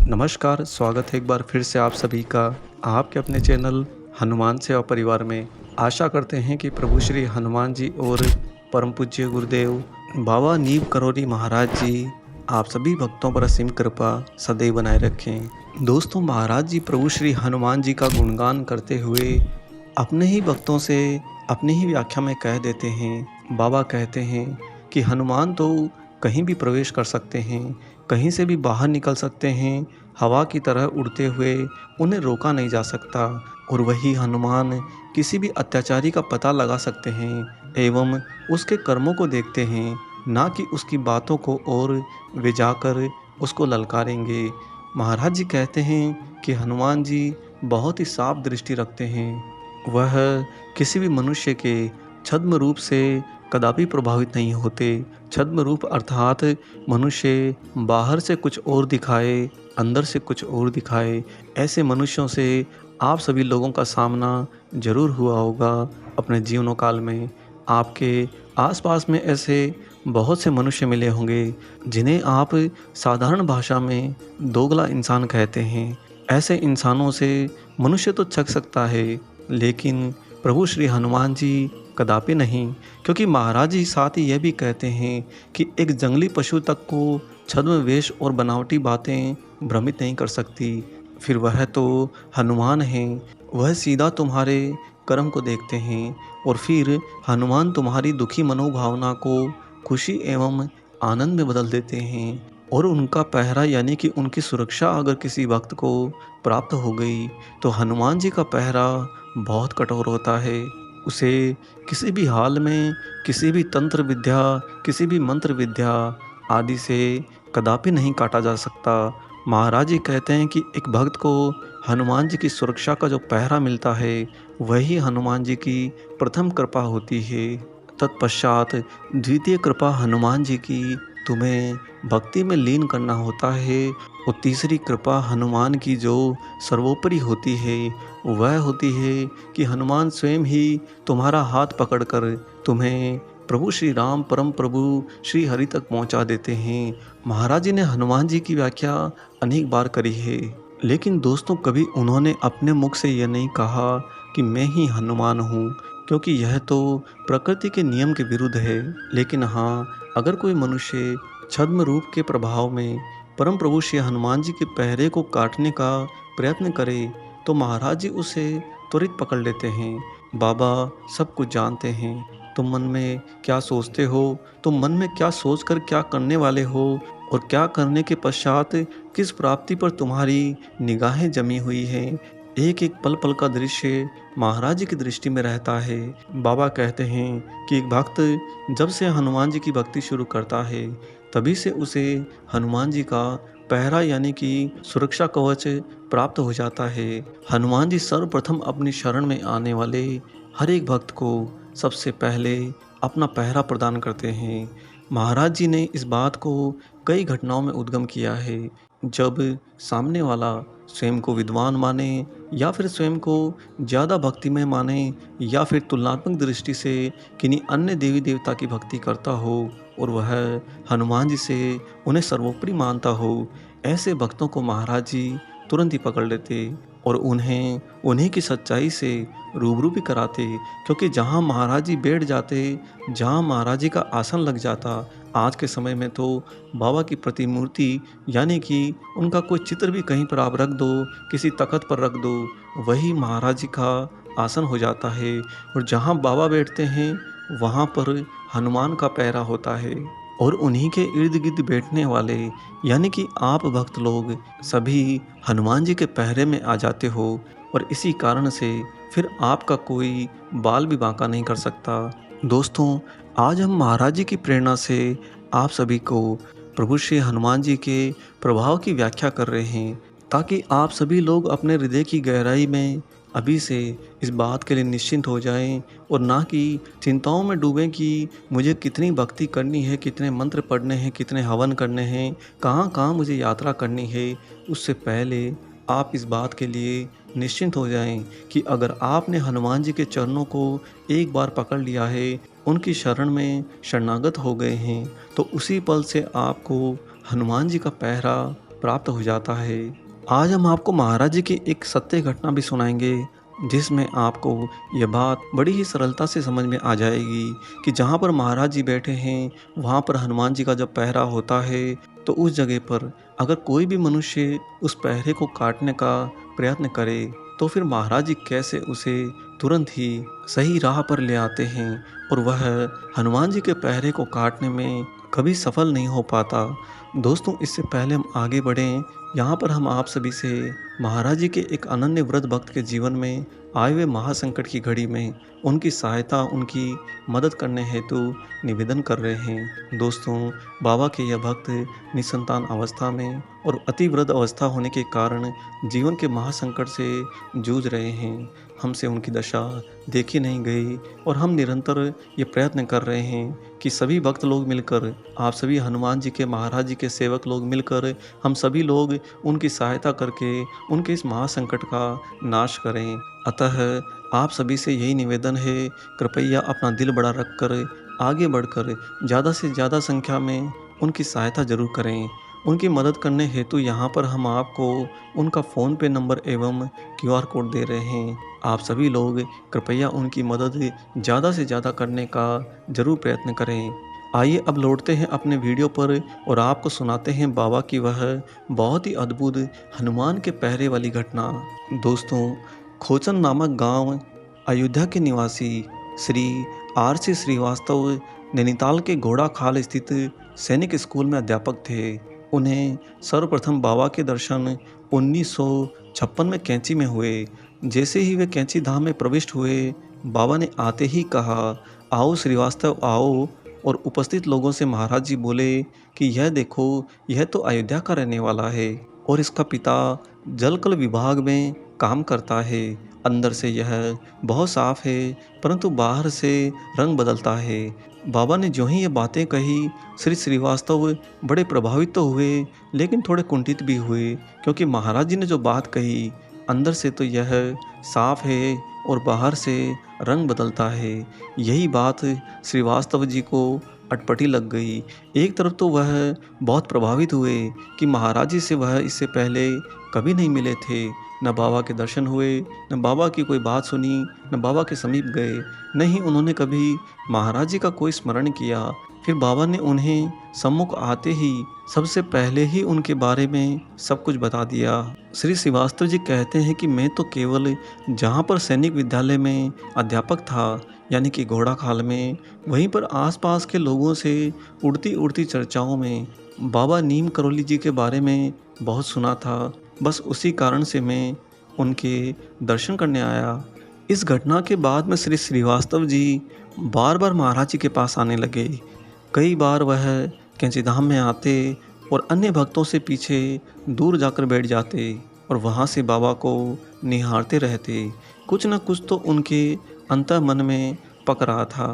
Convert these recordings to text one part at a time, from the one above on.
नमस्कार, स्वागत है एक बार फिर से आप सभी का आपके अपने चैनल हनुमान सेवा परिवार में। आशा करते हैं कि प्रभु श्री हनुमान जी और परम पूज्य गुरुदेव बाबा नीम करौरी महाराज जी आप सभी भक्तों पर असीम कृपा सदैव बनाए रखें। दोस्तों, महाराज जी प्रभु श्री हनुमान जी का गुणगान करते हुए अपने ही भक्तों से अपनी ही व्याख्या में कह देते हैं। बाबा कहते हैं कि हनुमान तो कहीं भी प्रवेश कर सकते हैं, कहीं से भी बाहर निकल सकते हैं, हवा की तरह उड़ते हुए उन्हें रोका नहीं जा सकता। और वही हनुमान किसी भी अत्याचारी का पता लगा सकते हैं एवं उसके कर्मों को देखते हैं, ना कि उसकी बातों को, और वे जाकर उसको ललकारेंगे। महाराज जी कहते हैं कि हनुमान जी बहुत ही साफ दृष्टि रखते हैं। वह किसी भी मनुष्य के छद्म रूप से कदापि प्रभावित नहीं होते। छद्म रूप अर्थात मनुष्य बाहर से कुछ और दिखाए, अंदर से कुछ और दिखाए, ऐसे मनुष्यों से आप सभी लोगों का सामना जरूर हुआ होगा अपने जीवनों काल में। आपके आसपास में ऐसे बहुत से मनुष्य मिले होंगे जिन्हें आप साधारण भाषा में दोगला इंसान कहते हैं। ऐसे इंसानों से मनुष्य तो छक सकता है, लेकिन प्रभु श्री हनुमान जी कदापि नहीं, क्योंकि महाराज जी साथ ही यह भी कहते हैं कि एक जंगली पशु तक को छद्म वेश और बनावटी बातें भ्रमित नहीं कर सकती, फिर वह तो हनुमान हैं। वह सीधा तुम्हारे कर्म को देखते हैं और फिर हनुमान तुम्हारी दुखी मनोभावना को खुशी एवं आनंद में बदल देते हैं। और उनका पहरा यानी कि उनकी सुरक्षा अगर किसी वक्त को प्राप्त हो गई तो हनुमान जी का पहरा बहुत कठोर होता है। उसे किसी भी हाल में, किसी भी तंत्र विद्या, किसी भी मंत्र विद्या आदि से कदापि नहीं काटा जा सकता। महाराज जी कहते हैं कि एक भक्त को हनुमान जी की सुरक्षा का जो पहरा मिलता है वही हनुमान जी की प्रथम कृपा होती है। तत्पश्चात द्वितीय कृपा हनुमान जी की तुम्हें भक्ति में लीन करना होता है, और तीसरी कृपा हनुमान की जो सर्वोपरि होती है वह होती है कि हनुमान स्वयं ही तुम्हारा हाथ पकड़कर तुम्हें प्रभु श्री राम परम प्रभु श्री हरि तक पहुंचा देते हैं। महाराज जी ने हनुमान जी की व्याख्या अनेक बार करी है, लेकिन दोस्तों कभी उन्होंने अपने मुख से यह नहीं कहा कि मैं ही हनुमान हूँ, क्योंकि यह तो प्रकृति के नियम के विरुद्ध है। लेकिन हाँ, अगर कोई मनुष्य छद्म रूप के प्रभाव में परम प्रभु श्री हनुमान जी के पहरे को काटने का प्रयत्न करे तो महाराज जी उसे त्वरित पकड़ लेते हैं। बाबा सब कुछ जानते हैं। तुम मन में क्या सोचते हो, तुम मन में क्या सोचकर क्या करने वाले हो, और क्या करने के पश्चात किस प्राप्ति पर तुम्हारी निगाहें जमी हुई हैं। एक एक पल पल का दृश्य महाराज जी की दृष्टि में रहता है। बाबा कहते हैं कि एक भक्त जब से हनुमान जी की भक्ति शुरू करता है तभी से उसे हनुमान जी का पहरा यानी कि सुरक्षा कवच प्राप्त हो जाता है। हनुमान जी सर्वप्रथम अपनी शरण में आने वाले हर एक भक्त को सबसे पहले अपना पहरा प्रदान करते हैं। महाराज जी ने इस बात को कई घटनाओं में उद्गम किया है। जब सामने वाला स्वयं को विद्वान माने, या फिर स्वयं को ज़्यादा भक्तिमय माने, या फिर तुलनात्मक दृष्टि से किन्हीं अन्य देवी देवता की भक्ति करता हो और वह हनुमान जी से उन्हें सर्वोपरि मानता हो, ऐसे भक्तों को महाराज जी तुरंत ही पकड़ लेते और उन्हीं की सच्चाई से रूबरू भी कराते। क्योंकि जहाँ महाराज जी बैठ जाते, जहाँ महाराज जी का आसन लग जाता, आज के समय में तो बाबा की प्रतिमूर्ति यानी कि उनका कोई चित्र भी कहीं पर आप रख दो, किसी तख्त पर रख दो, वही महाराज जी का आसन हो जाता है। और जहाँ बाबा बैठते हैं वहाँ पर हनुमान का पहरा होता है, और उन्हीं के इर्द गिर्द बैठने वाले यानी कि आप भक्त लोग सभी हनुमान जी के पहरे में आ जाते हो, और इसी कारण से फिर आपका कोई बाल भी बांका नहीं कर सकता। दोस्तों, आज हम महाराज जी की प्रेरणा से आप सभी को प्रभु श्री हनुमान जी के प्रभाव की व्याख्या कर रहे हैं, ताकि आप सभी लोग अपने हृदय की गहराई में अभी से इस बात के लिए निश्चिंत हो जाएं, और ना कि चिंताओं में डूबें कि मुझे कितनी भक्ति करनी है, कितने मंत्र पढ़ने हैं, कितने हवन करने हैं, कहाँ कहाँ मुझे यात्रा करनी है। उससे पहले आप इस बात के लिए निश्चिंत हो जाएं कि अगर आपने हनुमान जी के चरणों को एक बार पकड़ लिया है, उनकी शरण में शरणागत हो गए हैं, तो उसी पल से आपको हनुमान जी का पहरा प्राप्त हो जाता है। आज हम आपको महाराज जी की एक सत्य घटना भी सुनाएंगे, जिसमें आपको यह बात बड़ी ही सरलता से समझ में आ जाएगी कि जहाँ पर महाराज जी बैठे हैं, वहाँ पर हनुमान जी का जब पहरा होता है, तो उस जगह पर अगर कोई भी मनुष्य उस पहरे को काटने का प्रयत्न करे, तो फिर महाराज जी कैसे उसे तुरंत ही सही राह पर ले आते हैं और वह हनुमान जी के पहरे को काटने में कभी सफल नहीं हो पाता। दोस्तों, इससे पहले हम आगे बढ़ें, यहाँ पर हम आप सभी से महाराज जी के एक अनन्य वृद्ध भक्त के जीवन में आए हुए महासंकट की घड़ी में उनकी सहायता, उनकी मदद करने हेतु निवेदन कर रहे हैं। दोस्तों, बाबा के यह भक्त निसंतान अवस्था में और अति वृद्ध अवस्था होने के कारण जीवन के महासंकट से जूझ रहे हैं। हमसे उनकी दशा देखी नहीं गई और हम निरंतर ये प्रयत्न कर रहे हैं कि सभी भक्त लोग मिलकर, आप सभी हनुमान जी के, महाराज जी के सेवक लोग मिलकर, हम सभी लोग उनकी सहायता करके उनके इस महासंकट का नाश करें। अतः आप सभी से यही निवेदन है, कृपया अपना दिल बड़ा रखकर आगे बढ़कर ज़्यादा से ज़्यादा संख्या में उनकी सहायता जरूर करें। उनकी मदद करने हेतु यहाँ पर हम आपको उनका फ़ोन पे नंबर एवं क्यूआर कोड दे रहे हैं। आप सभी लोग कृपया उनकी मदद ज़्यादा से ज़्यादा करने का ज़रूर प्रयत्न करें। आइए अब लौटते हैं अपने वीडियो पर और आपको सुनाते हैं बाबा की वह बहुत ही अद्भुत हनुमान के पहरे वाली घटना। दोस्तों, खोचन नामक गांव अयोध्या के निवासी श्री आर.सी. श्रीवास्तव नैनीताल के घोड़ा खाल स्थित सैनिक स्कूल में अध्यापक थे। उन्हें सर्वप्रथम बाबा के दर्शन 1956 में कैंची में हुए। जैसे ही वे कैंची धाम में प्रविष्ट हुए, बाबा ने आते ही कहा, आओ श्रीवास्तव आओ, और उपस्थित लोगों से महाराज जी बोले कि यह देखो, यह तो अयोध्या का रहने वाला है और इसका पिता जलकल विभाग में काम करता है। अंदर से यह बहुत साफ है, परंतु बाहर से रंग बदलता है। बाबा ने जो ही ये बातें कही, श्री श्रीवास्तव बड़े प्रभावित तो हुए, लेकिन थोड़े कुंठित भी हुए, क्योंकि महाराज जी ने जो बात कही, अंदर से तो यह साफ है और बाहर से रंग बदलता है। यही बात श्रीवास्तव जी को अटपटी लग गई। एक तरफ तो वह बहुत प्रभावित हुए कि महाराज जी से वह इससे पहले कभी नहीं मिले थे, न बाबा के दर्शन हुए, न बाबा की कोई बात सुनी, न बाबा के समीप गए, न ही उन्होंने कभी महाराज जी का कोई स्मरण किया। फिर बाबा ने उन्हें सम्मुख आते ही सबसे पहले ही उनके बारे में सब कुछ बता दिया। श्री श्रीवास्तव जी कहते हैं कि मैं तो केवल जहाँ पर सैनिक विद्यालय में अध्यापक था, यानी कि घोड़ा खाल में, वहीं पर आसपास के लोगों से उड़ती उड़ती चर्चाओं में बाबा नीम करोली जी के बारे में बहुत सुना था। बस उसी कारण से मैं उनके दर्शन करने आया। इस घटना के बाद में श्री श्रीवास्तव जी बार बार महाराज जी के पास आने लगे। कई बार वह कैंची धाम में आते और अन्य भक्तों से पीछे दूर जाकर बैठ जाते और वहाँ से बाबा को निहारते रहते। कुछ न कुछ तो उनके अंतः मन में पक रहा था।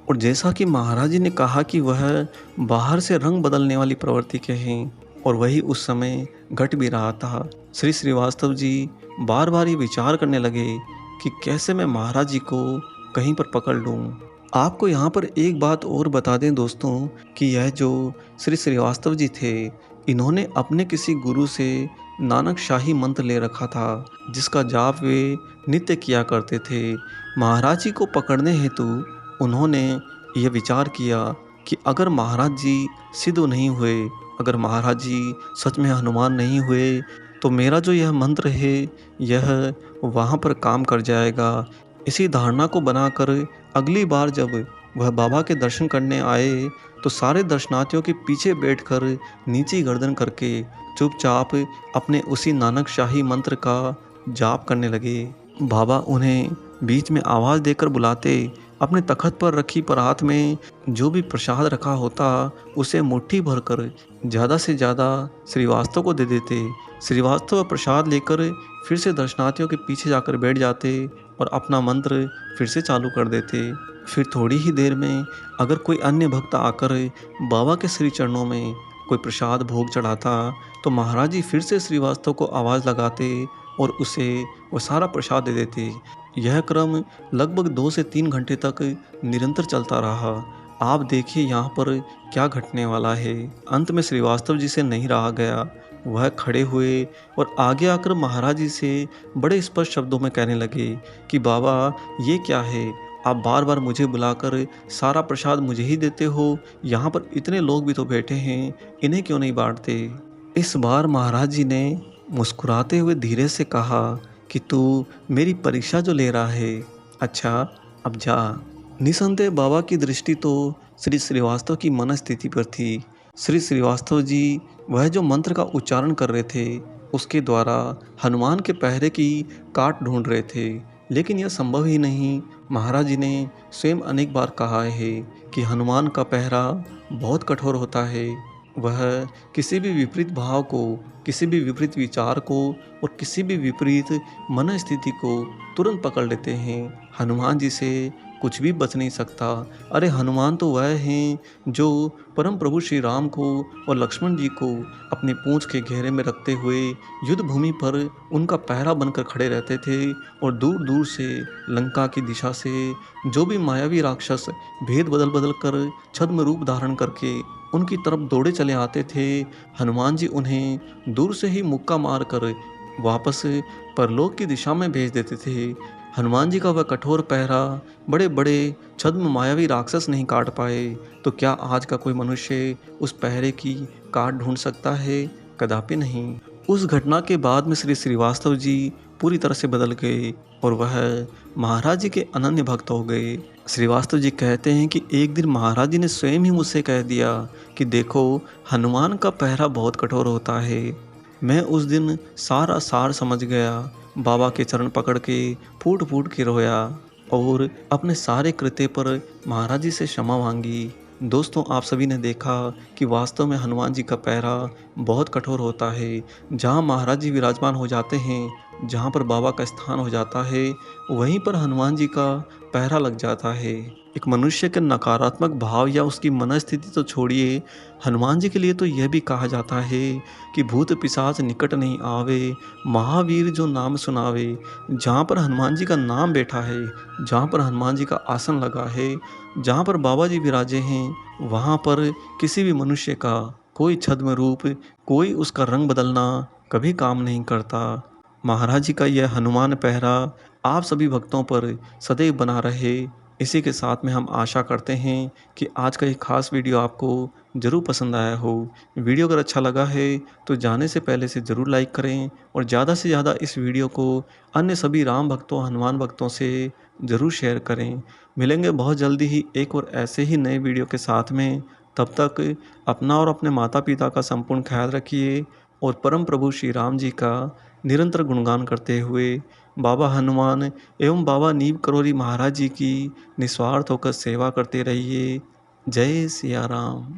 और जैसा कि महाराज जी ने कहा कि वह बाहर से रंग बदलने वाली प्रवृत्ति के हैं, और वही उस समय घट भी रहा था। श्री श्रीवास्तव जी बार बार ये विचार करने लगे कि कैसे मैं महाराज जी को कहीं पर पकड़ लूँ। आपको यहाँ पर एक बात और बता दें दोस्तों, कि यह जो श्री श्रीवास्तव जी थे, इन्होंने अपने किसी गुरु से नानक शाही मंत्र ले रखा था, जिसका जाप वे नित्य किया करते थे। महाराज जी को पकड़ने हेतु उन्होंने यह विचार किया कि अगर महाराज जी सिद्ध नहीं हुए, अगर महाराज जी सच में हनुमान नहीं हुए, तो मेरा जो यह मंत्र है यह वहाँ पर काम कर जाएगा। इसी धारणा को बनाकर अगली बार जब वह बाबा के दर्शन करने आए, तो सारे दर्शनार्थियों के पीछे बैठकर नीची गर्दन करके चुपचाप अपने उसी नानक शाही मंत्र का जाप करने लगे। बाबा उन्हें बीच में आवाज़ देकर बुलाते, अपने तख्त पर रखी परात में जो भी प्रसाद रखा होता उसे मुट्ठी भरकर ज़्यादा से ज़्यादा श्रीवास्तव को दे देते। श्रीवास्तव प्रसाद लेकर फिर से दर्शनार्थियों के पीछे जाकर बैठ जाते और अपना मंत्र फिर से चालू कर देते। फिर थोड़ी ही देर में अगर कोई अन्य भक्त आकर बाबा के श्री चरणों में कोई प्रसाद भोग चढ़ाता, तो महाराज जी फिर से श्रीवास्तव को आवाज़ लगाते और उसे वो सारा प्रसाद दे देते। यह क्रम लगभग 2 से 3 घंटे तक निरंतर चलता रहा। आप देखिए यहाँ पर क्या घटने वाला है। अंत में श्रीवास्तव जी से नहीं रहा गया। वह खड़े हुए और आगे आकर महाराज जी से बड़े स्पष्ट शब्दों में कहने लगे कि बाबा ये क्या है? आप बार बार मुझे बुलाकर सारा प्रसाद मुझे ही देते हो। यहाँ पर इतने लोग भी तो बैठे हैं, इन्हें क्यों नहीं बांटते? इस बार महाराज जी ने मुस्कुराते हुए धीरे से कहा कि तू मेरी परीक्षा जो ले रहा है, अच्छा अब जा। निसंदेह बाबा की दृष्टि तो श्री श्रीवास्तव की मनस्थिति पर थी। श्री श्रीवास्तव जी वह जो मंत्र का उच्चारण कर रहे थे उसके द्वारा हनुमान के पहरे की काट ढूंढ रहे थे, लेकिन यह संभव ही नहीं। महाराज जी ने स्वयं अनेक बार कहा है कि हनुमान का पहरा बहुत कठोर होता है। वह किसी भी विपरीत भाव को, किसी भी विपरीत विचार को और किसी भी विपरीत मनस्थिति को तुरंत पकड़ लेते हैं। हनुमान जी से कुछ भी बच नहीं सकता। अरे हनुमान तो वह हैं जो परम प्रभु श्री राम को और लक्ष्मण जी को अपनी पूंछ के घेरे में रखते हुए युद्ध भूमि पर उनका पहरा बनकर खड़े रहते थे और दूर दूर से लंका की दिशा से जो भी मायावी राक्षस भेद बदल बदल कर छद्म रूप धारण करके उनकी तरफ दौड़े चले आते थे, हनुमान जी उन्हें दूर से ही मुक्का मारकर वापस परलोक की दिशा में भेज देते थे। हनुमान जी का वह कठोर पहरा बड़े बड़े छद्म मायावी राक्षस नहीं काट पाए, तो क्या आज का कोई मनुष्य उस पहरे की काट ढूंढ सकता है? कदापि नहीं। उस घटना के बाद में श्री श्रीवास्तव जी पूरी तरह से बदल गए और वह महाराज जी के अनन्य भक्त हो गए। श्रीवास्तव जी कहते हैं कि एक दिन महाराज जी ने स्वयं ही मुझसे कह दिया कि देखो हनुमान का पहरा बहुत कठोर होता है। मैं उस दिन सारा सार समझ गया। बाबा के चरण पकड़ के फूट फूट के रोया और अपने सारे कृत्य पर महाराज जी से क्षमा मांगी। दोस्तों आप सभी ने देखा कि वास्तव में हनुमान जी का पहरा बहुत कठोर होता है। जहाँ महाराज जी विराजमान हो जाते हैं, जहाँ पर बाबा का स्थान हो जाता है, वहीं पर हनुमान जी का पहरा लग जाता है। एक मनुष्य के नकारात्मक भाव या उसकी मनस्थिति तो छोड़िए, हनुमान जी के लिए तो यह भी कहा जाता है कि भूत पिशाच निकट नहीं आवे, महावीर जो नाम सुनावे। जहाँ पर हनुमान जी का नाम बैठा है, जहाँ पर हनुमान जी का आसन लगा है, जहाँ पर बाबा जी विराजे हैं, वहाँ पर किसी भी मनुष्य का कोई छद्म रूप, कोई उसका रंग बदलना कभी काम नहीं करता। महाराज जी का यह हनुमान पहरा आप सभी भक्तों पर सदैव बना रहे। इसी के साथ में हम आशा करते हैं कि आज का ये खास वीडियो आपको ज़रूर पसंद आया हो। वीडियो अगर अच्छा लगा है तो जाने से पहले से ज़रूर लाइक करें और ज़्यादा से ज़्यादा इस वीडियो को अन्य सभी राम भक्तों, हनुमान भक्तों से ज़रूर शेयर करें। मिलेंगे बहुत जल्दी ही एक और ऐसे ही नए वीडियो के साथ में। तब तक अपना और अपने माता पिता का संपूर्ण ख्याल रखिए और परम प्रभु श्री राम जी का निरंतर गुणगान करते हुए बाबा हनुमान एवं बाबा नीम करोली महाराज जी की निस्वार्थ होकर सेवा करते रहिए। जय सिया राम।